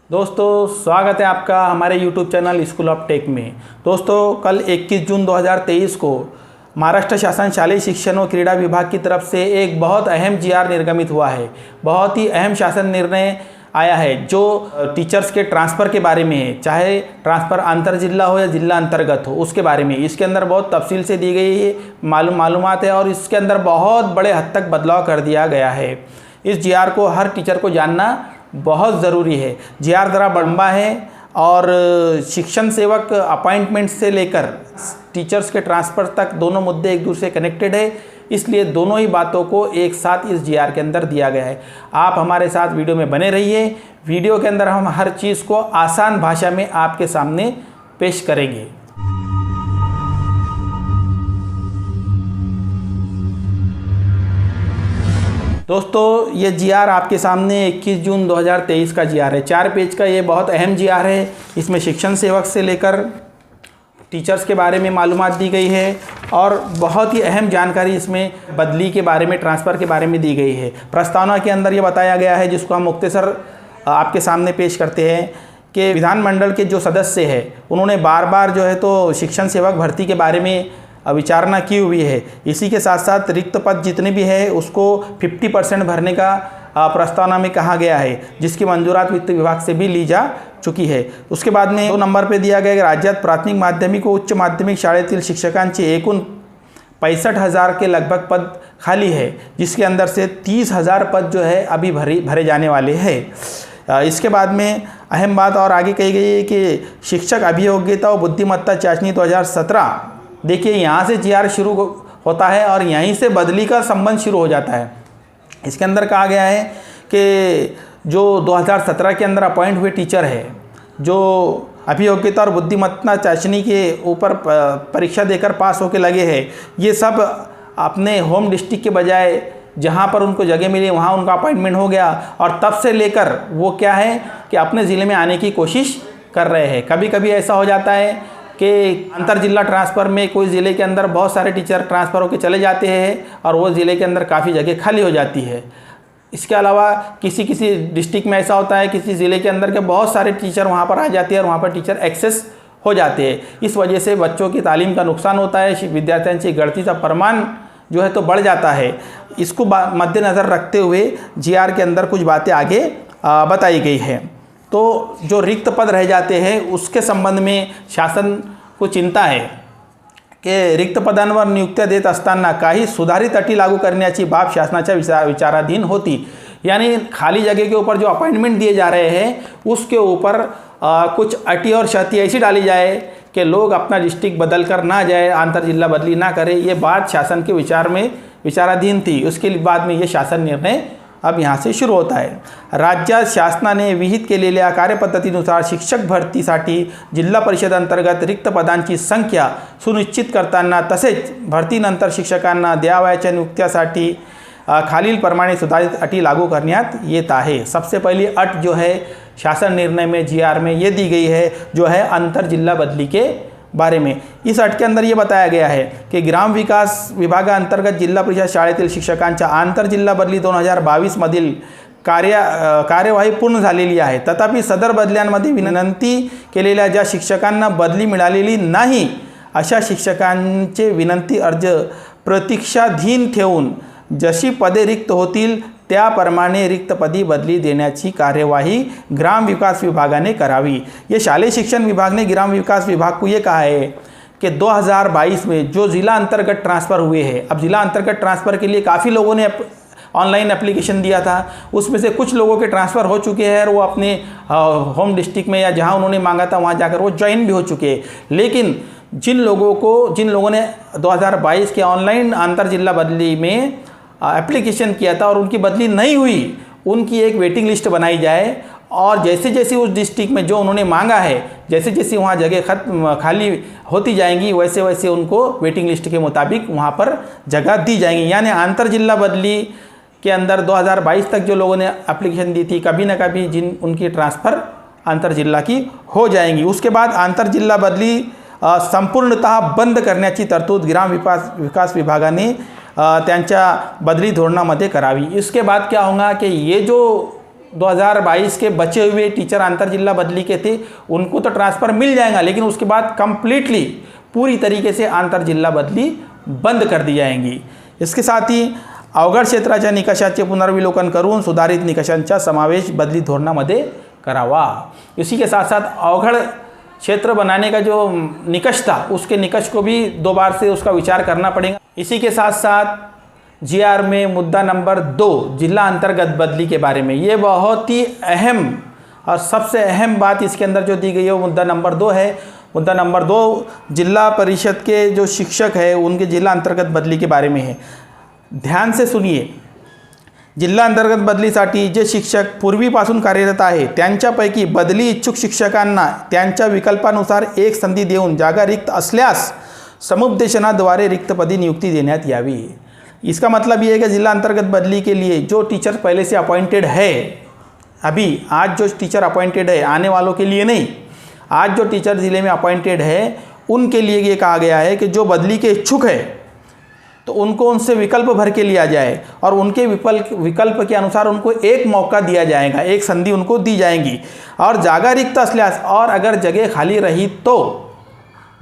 दोस्तों स्वागत है आपका हमारे YouTube channel school of tech में। दोस्तों कल 21 जून 2023 को महाराष्ट्र शासन शालेय शिक्षण व क्रीड़ा विभाग की तरफ से एक बहुत अहम जीआर निर्गमित हुआ है। बहुत ही अहम शासन निर्णय आया है जो टीचर्स के ट्रांसफ़र के बारे में है, चाहे ट्रांसफ़र अंतर जिला हो या जिला अंतर्गत हो, उसके बारे में इसके अंदर बहुत तफसील से दी गई है मालूमात है और इसके अंदर बहुत बड़े हद तक बदलाव कर दिया गया है। इस जीआर को हर टीचर को जानना बहुत ज़रूरी है। जीआर ज़रा लंबा है और शिक्षण सेवक अपॉइंटमेंट से लेकर टीचर्स के ट्रांसफ़र तक दोनों मुद्दे एक दूसरे से कनेक्टेड है, इसलिए दोनों ही बातों को एक साथ इस जीआर के अंदर दिया गया है। आप हमारे साथ वीडियो में बने रहिए। वीडियो के अंदर हम हर चीज़ को आसान भाषा में आपके सामने पेश करेंगे। दोस्तों ये जीआर आपके सामने 21 जून 2023 का जीआर है। 4 पेज का ये बहुत अहम जीआर है। इसमें शिक्षण सेवक से लेकर टीचर्स के बारे में मालूमात दी गई है और बहुत ही अहम जानकारी इसमें बदली के बारे में, ट्रांसफ़र के बारे में दी गई है। प्रस्तावना के अंदर ये बताया गया है, जिसको हम मुख्तसर आपके सामने पेश करते हैं कि विधानमंडल के जो सदस्य हैं उन्होंने बार बार जो है तो शिक्षण सेवक भर्ती के बारे में विचारणा की हुई है। इसी के साथ साथ रिक्त पद जितने भी है उसको 50% भरने का प्रस्तावना में कहा गया है, जिसकी मंजूरात वित्त विभाग से भी ली जा चुकी है। उसके बाद में 2 नंबर पे दिया गया कि राज्यात प्राथमिक माध्यमिक व उच्च माध्यमिक शाळेतील शिक्षकांचे एकूण 65,000 के लगभग पद खाली है, जिसके अंदर से 30,000 पद जो है अभी भरे जाने वाले हैं। इसके बाद में अहम बात और आगे कही गई है कि शिक्षक अभियोग्यता व बुद्धिमत्ता चाचनी 2017, देखिए यहाँ से जीआर शुरू होता है और यहीं से बदली का संबंध शुरू हो जाता है। इसके अंदर कहा गया है कि जो 2017 के अंदर अपॉइंट हुए टीचर है, जो अभियोग्यता और बुद्धिमत्ता चाचनी के ऊपर परीक्षा देकर पास होकर लगे हैं, ये सब अपने होम डिस्ट्रिक्ट के बजाय जहाँ पर उनको जगह मिली वहाँ उनका अपॉइंटमेंट हो गया और तब से लेकर वो क्या है कि अपने ज़िले में आने की कोशिश कर रहे हैं। कभी कभी ऐसा हो जाता है कि अंतर जिला ट्रांसफ़र में कोई ज़िले के अंदर बहुत सारे टीचर ट्रांसफ़र होकर चले जाते हैं और वो ज़िले के अंदर काफ़ी जगह खाली हो जाती है। इसके अलावा किसी डिस्ट्रिक्ट में ऐसा होता है, किसी ज़िले के अंदर के बहुत सारे टीचर वहाँ पर आ जाते हैं और वहाँ पर टीचर एक्सेस हो जाते हैं। इस वजह से बच्चों की तालीम का नुकसान होता है, विद्यार्थ्यांची गळतीचा प्रमाण जो है तो बढ़ जाता है। इसको मद्देनज़र रखते हुए जीआर के अंदर कुछ बातें आगे बताई गई है। तो जो रिक्त पद रह जाते हैं उसके संबंध में शासन को चिंता है की रिक्त पदांवर नियुक्त्या देत असताना काही सुधारित अटी लागू करण्याची बाब शासनाच्या विचाराधीन होती। यानी खाली जगह के ऊपर जो अपॉइंटमेंट दिए जा रहे हैं उसके ऊपर कुछ अटी और शर्तें ऐसी डाली जाए कि लोग अपना डिस्ट्रिक्ट बदल कर ना जाए, आंतर जिला बदली ना करें। ये बात शासन के विचाराधीन थी। उसके बाद में ये शासन निर्णय अब यहाँ से शुरू होता है। राज्यात शासनाने विहित केलेल्या कार्यपद्धतीनुसार शिक्षक भरतीसाठी जिल्हा परिषद अंतर्गत रिक्त पदांची संख्या सुनिश्चित करताना तसेच भरतीनंतर शिक्षकांना द्यावयाच्या नियुक्त्यासाठी खालील प्रमाणे सुधारित अटी लागू करण्यात येत आहे। सबसे पहली अट जो है शासन निर्णय में जीआर में ये दी गई है, जो है अंतर जिला बदली के बारे में। इस अट के अंदर ये बताया गया है कि ग्राम विकास विभागाअंतर्गत जिल्हा परिषद शाळेतील शिक्षकांच्या आंतर जिल्हा बदली 2022 मधील कार्यवाही पूर्ण झालेली आहे। तथापि सदर बदल्यांमध्ये विनंती केलेल्या ज्या शिक्षकांना बदली मिळालेली नाही अशा शिक्षकांचे विनंती अर्ज प्रतीक्षाधीन ठेवून जशी पदे रिक्त होतील त्याप्रमाणे रिक्त पदी बदली देण्याची कार्यवाही ग्राम विकास विभागाने करावी। ये शालेय शिक्षण विभाग ने ग्राम विकास विभाग को ये कहा है कि 2022 में जो ज़िला अंतर्गत ट्रांसफ़र हुए हैं, अब ज़िला अंतर्गत ट्रांसफ़र के लिए काफ़ी लोगों ने ऑनलाइन एप्लीकेशन दिया था, उसमें से कुछ लोगों के ट्रांसफ़र हो चुके हैं और वो अपने होम डिस्ट्रिक्ट में या जहाँ उन्होंने मांगा था वहाँ जाकर वो ज्वाइन भी हो चुके हैं। लेकिन जिन लोगों ने 2022 के ऑनलाइन अंतर जिला बदली में एप्लीकेशन किया था और उनकी बदली नहीं हुई, उनकी एक वेटिंग लिस्ट बनाई जाए और जैसे जैसे उस डिस्ट्रिक्ट में जो उन्होंने मांगा है, जैसे जैसे वहाँ जगह खाली होती जाएंगी वैसे वैसे उनको वेटिंग लिस्ट के मुताबिक वहाँ पर जगह दी जाएंगी। यानी अंतर जिला बदली के अंदर 2022 तक जो लोगों ने एप्लीकेशन दी थी, कभी ना कभी उनकी ट्रांसफ़र अंतर जिला की हो जाएंगी। उसके बाद अंतर जिला बदली संपूर्णतः बंद करण्याची तरतूद ग्राम विकास विभागाने त्यांच्या बदली धोरणामध्ये करावी। इसके बाद क्या होगा कि ये जो 2022 के बचे हुए टीचर अंतर जिला बदली के थे उनको तो ट्रांसफ़र मिल जाएगा, लेकिन उसके बाद कंप्लीटली पूरी तरीके से अंतर जिल्हा बदली बंद कर दी जाएंगी। इसके साथ ही अवघड क्षेत्राच्या निकषाचे पुनर्विलोकन करून सुधारित निकषांचा समावेश बदली धोरणामध्ये करावा। इसी के साथ साथ अवघड क्षेत्र बनाने का जो निकष था उसके निकष को भी 2 बार से उसका विचार करना पड़ेगा। इसी के साथ साथ जीआर में मुद्दा नंबर 2 जिला अंतर्गत बदली के बारे में, ये बहुत ही अहम और सबसे अहम बात इसके अंदर जो दी गई है वो मुद्दा नंबर 2 है। मुद्दा नंबर 2 जिला परिषद के जो शिक्षक है उनके जिला अंतर्गत बदली के बारे में है। ध्यान से सुनिए, जिल्हा अंतर्गत बदलीसाठी जे शिक्षक पूर्वीपासून कार्यरत आहे त्यांच्यापैकी बदली इच्छुक शिक्षकांना त्यांच्या विकल्पानुसार एक संधी देऊन जागा रिक्त असल्यास समुपदेशनाद्वारे रिक्तपदी नियुक्ति देण्यात यावी। इसका मतलब ये है कि जिला अंतर्गत बदली के लिए जो टीचर पहले से अपॉइंटेड है, अभी आज जो टीचर अपॉइंटेड है, आने वालों के लिए नहीं, आज जो टीचर ज़िले में अपॉइंटेड है उनके लिए ये कहा गया है कि जो बदली के इच्छुक है तो उनको उनसे विकल्प भर के लिया जाए और उनके विकल्प के अनुसार उनको एक मौका दिया जाएगा, एक संधि उनको दी जाएंगी। और जागा रिक्त असल्यास, और अगर जगह खाली रही तो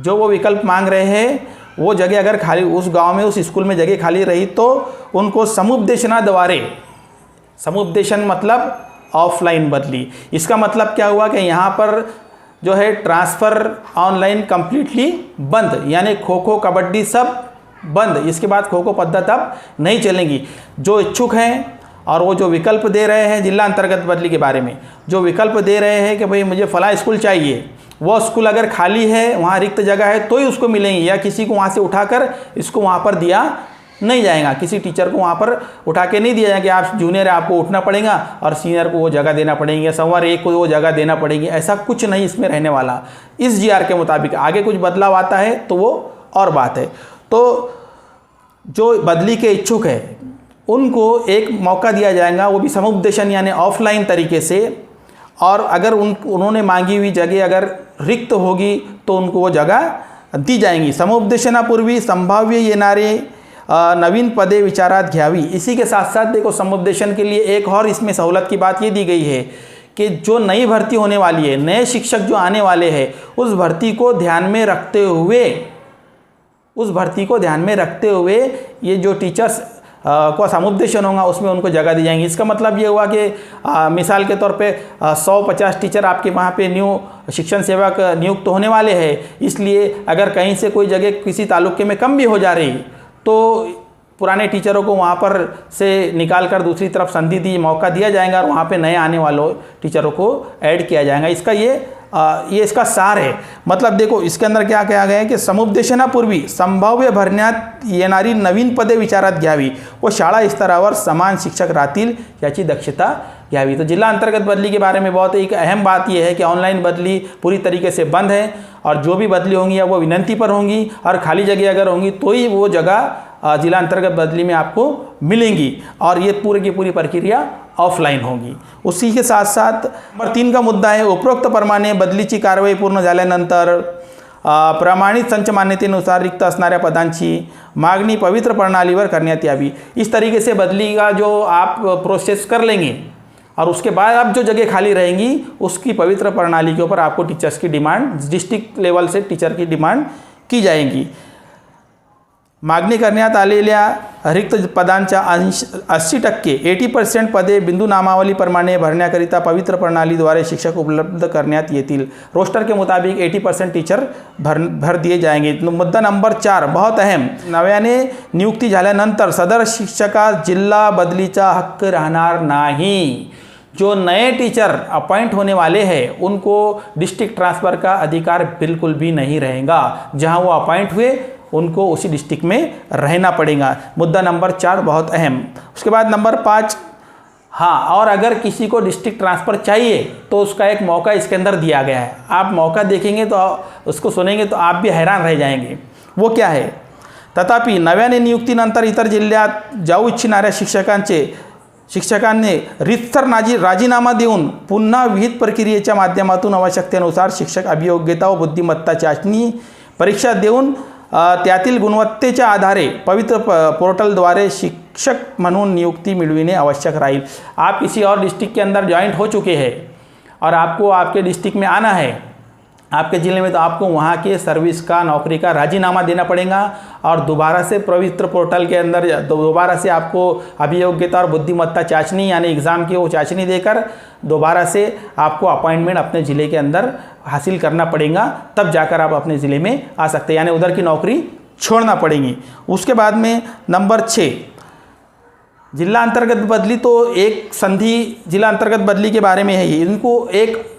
जो वो विकल्प मांग रहे हैं वो जगह अगर खाली उस गांव में उस स्कूल में जगह खाली रही तो उनको समुपदेशनाद्वारे, समुपदेशन मतलब ऑफलाइन बदली। इसका मतलब क्या हुआ कि यहाँ पर जो है ट्रांसफ़र ऑनलाइन कंप्लीटली बंद, यानी खो खो कबड्डी सब बंद। इसके बाद खो खो पद्धत अब नहीं चलेंगी। जो इच्छुक हैं और वो जो विकल्प दे रहे हैं जिला अंतर्गत बदली के बारे में, जो विकल्प दे रहे हैं कि भाई मुझे फला स्कूल चाहिए, वो स्कूल अगर खाली है, वहाँ रिक्त जगह है तो ही उसको मिलेंगी, या किसी को वहाँ से उठाकर इसको वहाँ पर दिया नहीं जाएगा। किसी टीचर को वहाँ पर उठा के नहीं दिया जाएगा कि आप जूनियर है आपको उठना पड़ेगा और सीनियर को वो जगह देना पड़ेगी, या संवर एक को वो जगह देना पड़ेगी। ऐसा कुछ नहीं इसमें रहने वाला। इस जीआर के मुताबिक आगे कुछ बदलाव आता है तो वो और बात है। तो जो बदली के इच्छुक है उनको एक मौका दिया जाएगा, वो भी समुपदेशन यानी ऑफलाइन तरीके से। और अगर उन्होंने मांगी हुई जगह अगर रिक्त होगी तो उनको वो जगह दी जाएंगी। समुपदेशनापूर्वी संभाव्य येणारे नवीन पदे विचारात घ्यावी। इसी के साथ साथ देखो, समुपदेशन के लिए एक और इसमें सहूलत की बात ये दी गई है कि जो नई भर्ती होने वाली है, नए शिक्षक जो आने वाले हैं, उस भर्ती को ध्यान में रखते हुए ये जो टीचर्स को समुपदेशन होगा उसमें उनको जगह दी जाएंगी। इसका मतलब ये हुआ कि मिसाल के तौर पे 150 टीचर आपके वहाँ पे न्यू शिक्षण सेवक नियुक्त होने वाले हैं। इसलिए अगर कहीं से कोई जगह किसी तालुके में कम भी हो जा रही तो पुराने टीचरों को वहाँ पर से निकाल कर दूसरी तरफ संधि दी, मौका दिया जाएगा और वहाँ पे नए आने वालों टीचरों को ऐड किया जाएगा। इसका ये इसका सार है। मतलब देखो, इसके अंदर क्या कहा गया है कि समुपदेशनापूर्वी संभाव्य भरण्यात येणारी नवीन पदे विचारात घ्यावी व शाळा स्तरावर समान शिक्षक राहतील याची दक्षता घ्यावी। तो जिला अंतर्गत बदली के बारे में बहुत एक अहम बात यह है कि ऑनलाइन बदली पूरी तरीके से बंद है और जो भी बदली होंगी वो विनंती पर होंगी और खाली जगह अगर होंगी तो ही वो जगह जिला अंतर्गत बदली में आपको मिलेंगी और ये पूरी की पूरी प्रक्रिया ऑफलाइन होगी। उसी के साथ साथ नंबर 3 का मुद्दा है, उपरोक्त प्रमाणे बदलीची कारवाई पूर्ण झाल्यानंतर प्रमाणित संच मान्यतेनुसार रिक्त असणाऱ्या पदांची मागणी पवित्र प्रणालीवर करण्यात यावी। इस तरीके से बदली का जो आप प्रोसेस कर लेंगे और उसके बाद आप जो जगह खाली रहेंगी उसकी पवित्र प्रणाली के ऊपर आपको टीचर्स की डिमांड, डिस्ट्रिक्ट लेवल से टीचर की डिमांड की जाएंगी। मागणी करण्यात आलेल्या रिक्त पदांच्या 80% 80% पदे बिंदू नामावलीप्रमाणे भरण्याकरिता पवित्र प्रणालीद्वारे शिक्षक उपलब्ध करण्यात येतील। रोस्टर के मुताबिक 80% टीचर भर दिए जाएंगे। मुद्दा नंबर 4 बहुत अहम, नव्याने नियुक्ती झाल्यानंतर सदर शिक्षकास जिल्हा बदलीचा हक्क राहणार नाही। जो नए टीचर अपॉइंट होने वाले हैं उनको डिस्ट्रिक्ट ट्रांसफ़र का अधिकार बिल्कुल भी नहीं रहेगा। जहां वो अपॉइंट हुए उनको उसी डिस्ट्रिक्ट में रहना पड़ेगा। मुद्दा नंबर 4 बहुत अहम। उसके बाद नंबर 5, हाँ, और अगर किसी को डिस्ट्रिक्ट ट्रांसफ़र चाहिए तो उसका एक मौका इसके अंदर दिया गया है। आप मौका देखेंगे तो उसको सुनेंगे तो आप भी हैरान रह जाएंगे। वो क्या है? तथापि नव्याने नियुक्तीनंतर इतर जिल्ह्यात जाऊ इच्छिणाऱ्या शिक्षकांनी रितसर राजीनामा देऊन पुन्हा विहित प्रक्रियेच्या माध्यमातून आवश्यकतेनुसार शिक्षक अभियोग्यता व बुद्धिमत्ता चाचणी परीक्षा देऊन त्यातील गुणवत्तेच्या आधारे पवित्र पोर्टलद्वारे शिक्षक म्हणून नियुक्ति मिलने आवश्यक राहील। आप किसी और डिस्ट्रिक्ट के अंदर ज्वाइंट हो चुके हैं और आपको आपके डिस्ट्रिक्ट में आना है, आपके ज़िले में, तो आपको वहाँ के सर्विस का, नौकरी का राजीनामा देना पड़ेगा और दोबारा से पवित्र पोर्टल के अंदर दोबारा से आपको अभियोग्यता और बुद्धिमत्ता चाचनी यानी एग्ज़ाम की वो चाचनी देकर दोबारा से आपको अपॉइंटमेंट अपने ज़िले के अंदर हासिल करना पड़ेगा, तब जाकर आप अपने ज़िले में आ सकते हैं, यानी उधर की नौकरी छोड़ना पड़ेगी। उसके बाद में नंबर 6, जिला अंतर्गत बदली। तो एक संधि जिला अंतर्गत बदली के बारे में है ये, इनको एक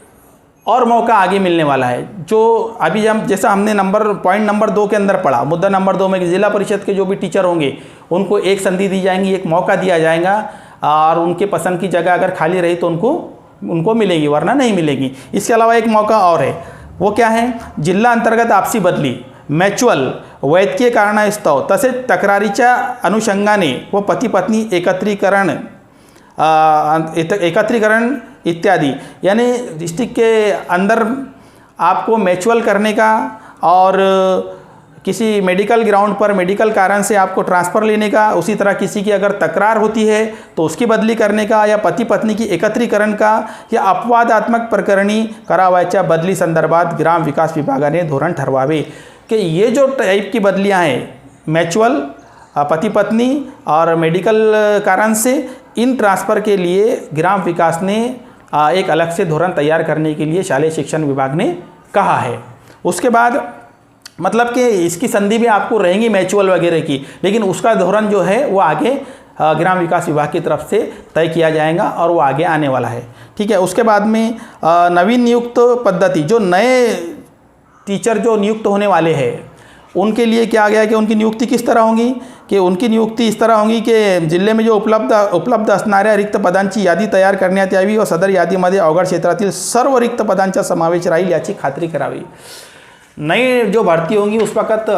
और मौका आगे मिलने वाला है, जो अभी हम जैसा हमने पॉइंट नंबर 2 के अंदर पढ़ा, मुद्दा नंबर 2 में जिला परिषद के जो भी टीचर होंगे उनको एक संधि दी जाएंगी, एक मौका दिया जाएगा और उनके पसंद की जगह अगर खाली रही तो उनको मिलेगी, वरना नहीं मिलेगी। इसके अलावा एक मौका और है, वो क्या है, जिल्हा अंतर्गत आपसी बदली, म्युच्युअल, वैद्यकीय कारणास्तव तसेच तक्रारीच्या अनुषंगाने व पती पत्नी एकत्रीकरण इत्यादि, यानी डिस्ट्रिक्ट के अंदर आपको म्यूचुअल करने का और किसी मेडिकल ग्राउंड पर मेडिकल कारण से आपको ट्रांसफ़र लेने का, उसी तरह किसी की अगर तकरार होती है तो उसकी बदली करने का, या पति पत्नी की एकत्रीकरण का, या अपवादात्मक प्रकरणी करावायच्या बदली संदर्भात ग्राम विकास विभागाने धोरण ठरवावे। कि ये जो टाइप की बदलियां हैं, म्यूचुअल, पति पत्नी और मेडिकल कारण से, इन ट्रांसफ़र के लिए ग्राम विकास ने एक अलग से धोरण तैयार करने के लिए शालेय शिक्षण विभाग ने कहा है। उसके बाद मतलब कि इसकी संधि भी आपको रहेंगी म्यूचुअल वगैरह की, लेकिन उसका धोरण जो है वो आगे ग्राम विकास विभाग की तरफ से तय किया जाएगा और वो आगे आने वाला है। ठीक है। उसके बाद में नवीन नियुक्त पद्धति, जो नए टीचर जो नियुक्त होने वाले हैं उनके लिए क्या गया कि उनकी नियुक्ति किस तरह होगी, कि उनकी नियुक्ती इस तरह होगी की जिल्हे में जो उपलब्ध असणाऱ्या रिक्त पदांची यादी तयार करण्यात यावी व सदर यादीमध्ये अवघड क्षेत्रातील सर्व रिक्त पदांचा समावेश राहील याची खात्री करावी। नई जो भर्ती होंगी उस वक्त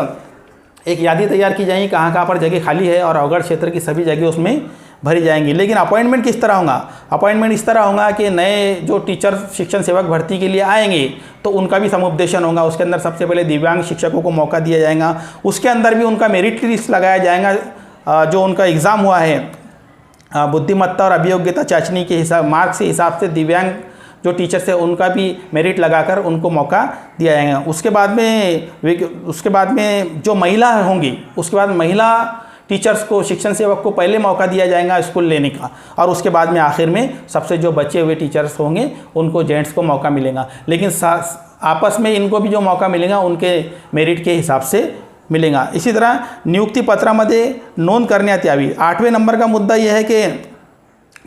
एक यादी तैयार की जाएगी कहाँ कहाँ पर जगह खाली है और अवघड क्षेत्र की सभी जगह उसमें भरी जाएंगी। लेकिन अपॉइंटमेंट किस तरह होगा, अपॉइंटमेंट इस तरह होगा कि नए जो टीचर शिक्षण सेवक भर्ती के लिए आएंगे तो उनका भी समुपदेशन होगा। उसके अंदर सबसे पहले दिव्यांग शिक्षकों को मौका दिया जाएगा, उसके अंदर भी उनका मेरिट लिस्ट लगाया जाएगा। जो उनका एग्ज़ाम हुआ है बुद्धिमत्ता और अभियोग्यता चाचनी के मार्क्स के हिसाब से दिव्यांग जो टीचर्स है उनका भी मेरिट लगाकर उनको मौका दिया जाएगा। उसके बाद में जो महिला होंगी, उसके बाद महिला टीचर्स को, शिक्षण सेवक को पहले मौका दिया जाएगा स्कूल लेने का, और उसके बाद में आखिर में सबसे जो बचे हुए टीचर्स होंगे उनको जेंट्स को मौका मिलेगा। लेकिन आपस में इनको भी जो मौका मिलेगा उनके मेरिट के हिसाब से मिलेगा। इसी तरह नियुक्ति पत्रामध्ये नोंद करण्यात यावी। 8वें नंबर का मुद्दा यह है कि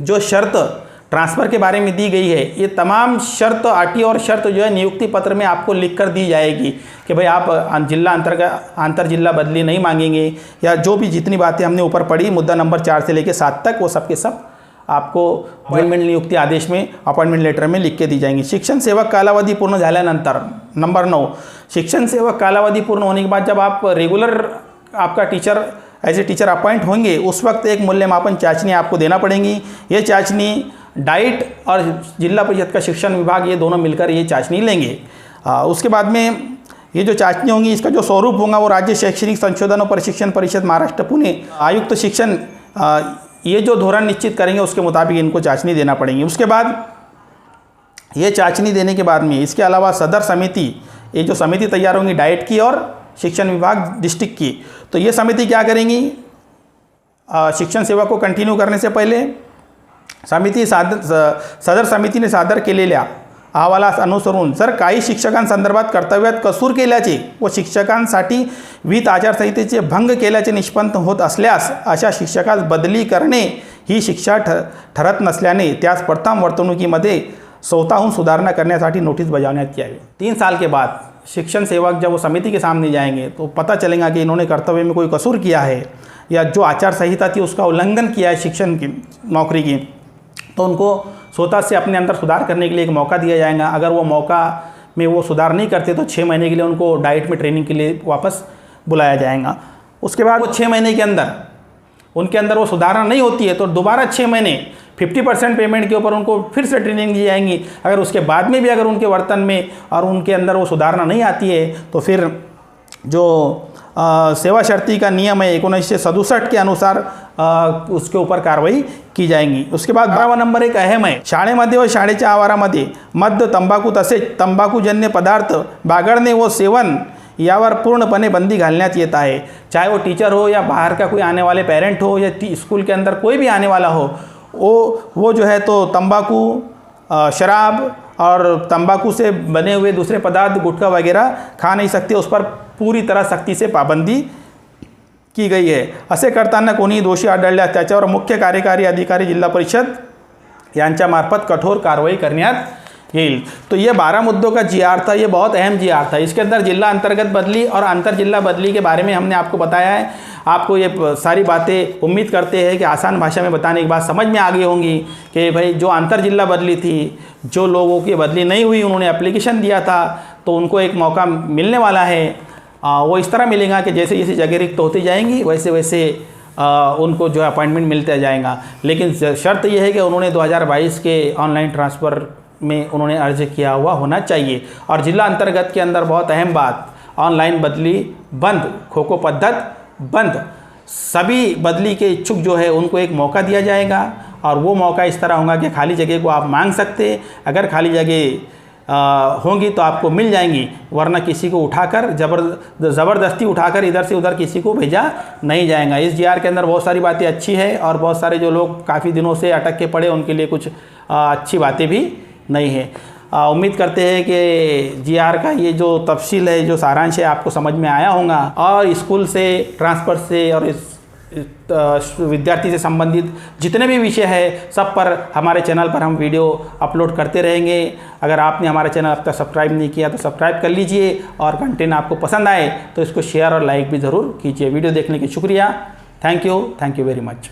जो शर्त ट्रांसफ़र के बारे में दी गई है, ये तमाम शर्त, आरटी और शर्त जो है नियुक्ति पत्र में आपको लिख कर दी जाएगी कि भाई आप जिला अंतर जिला बदली नहीं मांगेंगे, या जो भी जितनी बातें हमने ऊपर पढ़ी मुद्दा नंबर 4 से लेकर 7 तक, वो सब के सब आपको अपॉइंटमेंट नियुक्ति आदेश में, अपॉइंटमेंट लेटर में लिख के दी जाएंगी। शिक्षण सेवक कालावधी पूर्ण झाल्यानंतर नंबर 9, शिक्षण सेवक कालावधी पूर्ण होने के बाद जब आप रेगुलर आपका teacher as a teacher appoint होंगे, उस वक्त एक मूल्यमापन चाचनी आपको देना पड़ेगी। ये चाचनी डाइट और जिला परिषद का शिक्षण विभाग ये दोनों मिलकर ये चाचनी लेंगे। उसके बाद में ये जो चाचनी होंगी इसका जो स्वरूप होगा वो राज्य शैक्षणिक संशोधन और प्रशिक्षण परिषद महाराष्ट्र पुणे आयुक्त शिक्षण ये जो धोरण निश्चित करेंगे उसके मुताबिक इनको चाचनी देना पड़ेगी। उसके बाद ये चाचनी देने के बाद में इसके अलावा सदर समिति, ये जो समिति तैयार होंगी डाइट की और शिक्षण विभाग डिस्ट्रिक्ट की, तो ये समिति क्या करेंगी, शिक्षण सेवा को कंटिन्यू करने से पहले सदर समितीने सादर केलेल्या अहवालास अनुसरून जर काही शिक्षकांसंदर्भात कर्तव्यात कसूर केल्याचे व शिक्षकांसाठी विहित आचारसंहितेचे भंग केल्याचे निष्पन्न होत असल्यास अशा शिक्षकास बदली करणे ही शिक्षा ठरत नसल्याने त्यास प्रथम वर्तणुकीमध्ये स्वतःहून सुधारणा करण्यासाठी नोटिस बजावण्यात यावी। 3 साल के बाद शिक्षण सेवक जब वो समिति के सामने जाएंगे तो पता चलेगा कि इन्होंने कर्तव्य में कोई कसूर किया है या जो आचार संहिता थी उसका उल्लंघन किया है शिक्षण की नौकरी की, तो उनको स्वतः से अपने अंदर सुधार करने के लिए एक मौका दिया जाएगा। अगर वो मौका में वो सुधार नहीं करते तो 6 महीने के लिए उनको डाइट में ट्रेनिंग के लिए वापस बुलाया जाएगा। उसके बाद वो 6 महीने के अंदर उनके अंदर वो सुधारणा नहीं होती है तो दोबारा 6 महीने 50% पेमेंट के ऊपर उनको फिर से ट्रेनिंग दी जाएंगी। अगर उसके बाद में भी अगर उनके वर्तन में और उनके अंदर वो सुधारणा नहीं आती है तो फिर जो सेवा शर्ती का नियम है 1967 के अनुसार उसके ऊपर कारवाई की जाएंगी। उसके बाद 12वां नंबर एक अहम आहे, शाळेमध्ये व शाळेच्या आवारामध्ये मद्य, तंबाखू तसेच तंबाखूजन्य पदार्थ बागडणे व सेवन यावर पूर्णपणे बंदी घालण्यात येत आहे। चाहे वो टीचर हो या बाहर का कोई आने वाले पेरेंट हो या स्कूल के अंदर कोई भी आने वाला हो, वो जो है तो तंबाकू, शराब और तंबाकू से बने हुए दूसरे पदार्थ, गुटखा वगैरह खा नहीं सकते। उस पर पूरी तरह सख्ती से पाबंदी की गई है। असे करताना कोणी दोषी आढळल्यास त्याच्यावर मुख्य कार्यकारी अधिकारी जिल्हा परिषद यांच्यामार्फत कठोर कार्रवाई करण्यात येईल। तो ये 12 मुद्दों का जीआर था, ये बहुत अहम जीआर था। इसके अंदर जिला अंतर्गत बदली और अंतर जिला बदली के बारे में हमने आपको बताया है। आपको ये सारी बातें उम्मीद करते हैं कि आसान भाषा में बताने के बाद समझ में आ गई होंगी कि भाई जो अंतर जिला बदली थी, जो लोगों की बदली नहीं हुई, उन्होंने एप्लीकेशन दिया था, तो उनको एक मौका मिलने वाला है। वो इस तरह मिलेगा कि जैसे जैसे जगह रिक्त होती जाएंगी वैसे वैसे उनको जो अपॉइंटमेंट मिलता जाएगा। लेकिन शर्त यह है कि उन्होंने 2022 के ऑनलाइन ट्रांसफ़र में उन्होंने अर्ज किया हुआ होना चाहिए। और जिला अंतर्गत के अंदर बहुत अहम बात, ऑनलाइन बदली बंद, खो-खो पद्धत बंद। सभी बदली के इच्छुक जो है उनको एक मौका दिया जाएगा और वो मौका इस तरह होगा कि खाली जगह को आप मांग सकते, अगर खाली जगह होंगी तो आपको मिल जाएंगी, वरना किसी को उठाकर ज़बरदस्ती उठाकर इधर से उधर किसी को भेजा नहीं जाएगा। इस जीआर के अंदर बहुत सारी बातें अच्छी है और बहुत सारे जो लोग काफ़ी दिनों से अटक के पड़े उनके लिए कुछ अच्छी बातें भी नहीं है। उम्मीद करते हैं कि जीआर का ये जो तफसील है, जो सारांश है, आपको समझ में आया होगा और स्कूल से, ट्रांसफ़र से और इस विद्यार्थी से संबंधित जितने भी विषय है सब पर हमारे चैनल पर हम वीडियो अपलोड करते रहेंगे। अगर आपने हमारा चैनल अब तक सब्सक्राइब नहीं किया तो सब्सक्राइब कर लीजिए और कंटेंट आपको पसंद आए तो इसको शेयर और लाइक भी ज़रूर कीजिए। वीडियो देखने के शुक्रिया। Thank you very much.